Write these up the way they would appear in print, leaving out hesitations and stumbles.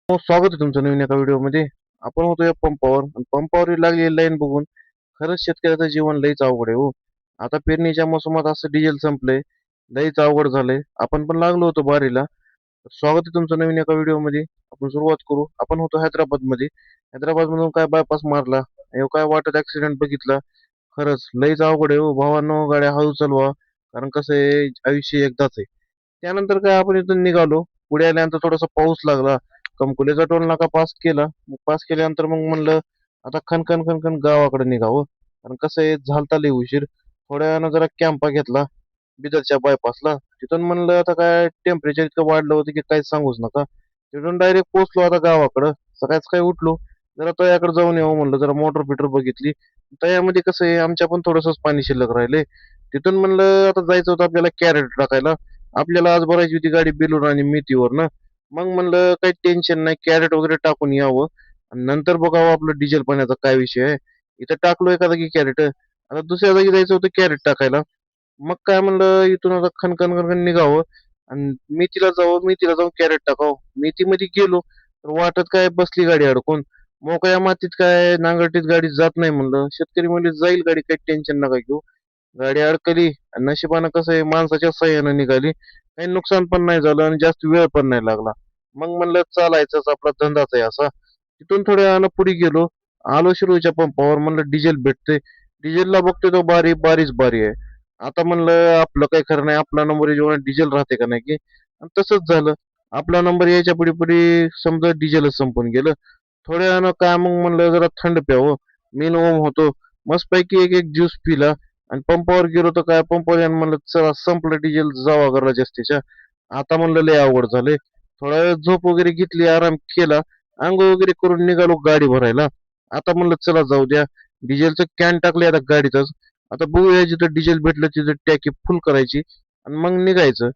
स्वागत आहे तुमचं नवीन एका व्हिडिओमध्ये. आपण होतो या पंपावर आणि पंपावर लागलेली लाईन बघून खरंच शेतकऱ्याचं जीवन लईच अवघड आहे हो. आता पेरणीच्या मोसमात असं डिझेल संपलंय, लईच अवघड झालंय. आपण पण लागलो होतो बारीला. स्वागत आहे तुमचं नवीन एका व्हिडिओमध्ये. आपण सुरुवात करू. आपण होतो हैदराबादमध्ये. हैदराबाद मधून काय बायपास मारला, हे काय वाटत ऍक्सिडेंट बघितला. खरंच लईच अवघड आहे हो भावांनो, गाड्या हळू चालवा. कारण कसं आहे, आयुष्य एकदाच आहे. त्यानंतर काय आपण इथून निघालो. पुढे आल्यानंतर थोडासा पाऊस लागला. कंकुलेचा टोल नाका पास केला. मग पास केल्यानंतर मग म्हणलं आता खनखन खनखन गावाकडे निघावं. कारण कसं आहे, झालता लय उशीर. थोड्या वेळानं जरा कॅम्पा घेतला बिदरच्या बायपासला. तिथून म्हणलं आता काय टेम्परेचर इतकं वाढलं होतं की काही सांगूच नका. तिथून डायरेक्ट पोहोचलो आता गावाकडं. सकाळीच काय उठलो, जरा तळ्याकडे जाऊन यावं म्हणलं. जरा मोटर फिटर बघितली. तळ्यामध्ये कसं आहे, आमच्या पण थोडंसंच पाणी शिल्लक राहिले. तिथून म्हणलं आता जायचं होतं आपल्याला कॅरेट टाकायला. आपल्याला आज भरायची होती गाडी बेलूर आणि मितीवर ना. मग म्हणलं काही टेन्शन नाही, कॅरेट वगैरे टाकून यावं आणि नंतर बघावं आपलं डिझेल पाण्याचा काय विषय आहे. इथं टाकलो एखादा की कॅरेट, आता दुसऱ्या जागी जायचं होतं कॅरेट टाकायला. मग काय म्हणलं इथून आता खनखन खनखन निघावं आणि मेथीला जाऊन कॅरेट टाकावं. मेथीमध्ये गेलो तर वाटत काय बसली गाडी अडकून. मोकळ्या मातीत काय नांगरटीत गाडी जात नाही म्हणलं. शेतकरी म्हणले जाईल गाडी, काही टेन्शन नका घेऊ. गाडी अडकली आणि नशिबानं कसं आहे, माणसाच्या सहाय्यानं निघाली. काही नुकसान पण नाही झालं आणि जास्त वेळ पण नाही लागला. मग म्हणलं चालायचंच, आपला धंदाच आहे असा. तिथून थोड्या वेळानं पुढे गेलो. आलो शिरोळच्या पंपावर. म्हणलं डिझेल भेटते. डिझेलला बघतोय तो बारीच बारी आहे. आता म्हणलं आपलं काही खरं नाही, आपला नंबर जेव्हा डिझेल राहते का नाही की. आणि तसंच झालं. आपला नंबर यायच्या पुढे पुढे समजा डिझेलच संपून गेलं. थोड्या वेळानं काय मग म्हणलं जरा थंड प्यावं. मेन ओम होतो. मस्तपैकी एक एक ज्यूस पिला आणि पंपावर गेलो तर काय पंपावर यानं म्हणलं चला संपलं डिझेल, जावा घरला जास्तीच्या. आता म्हणलं लय अवघड झाले. थोडा वेळ झोप वगैरे घेतली, आराम केला. आंघोळ वगैरे करून निघालो गाडी भरायला. आता म्हणलं चला जाऊ द्या. डिझेलचं कॅन टाकले आता गाडीतच. आता बघूया जिथं डिझेल भेटलं तिथं टॅकी फुल करायची आणि मग निघायचं.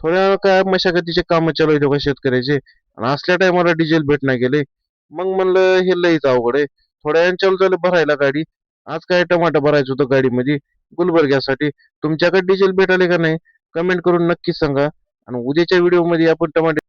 थोड्या वेळ काय मशागतीचे कामं चालू आहेत बघा शेतकऱ्याचे, आणि असल्या टायमाला डिझेल भेटणार गेले. मग म्हणलं हे लईच अवघड आहे. थोड्या वेळ चालू झालं भरायला गाडी. आज काय टमाटर भरायचं होतं गाडीमध्ये गुलबर्ग्यासाठी. तुमच्याकडे डिझेल भेटाले का नाही, कमेंट करून नक्की सांगा. आणि उद्याच्या व्हिडिओमध्ये आपण टमाटे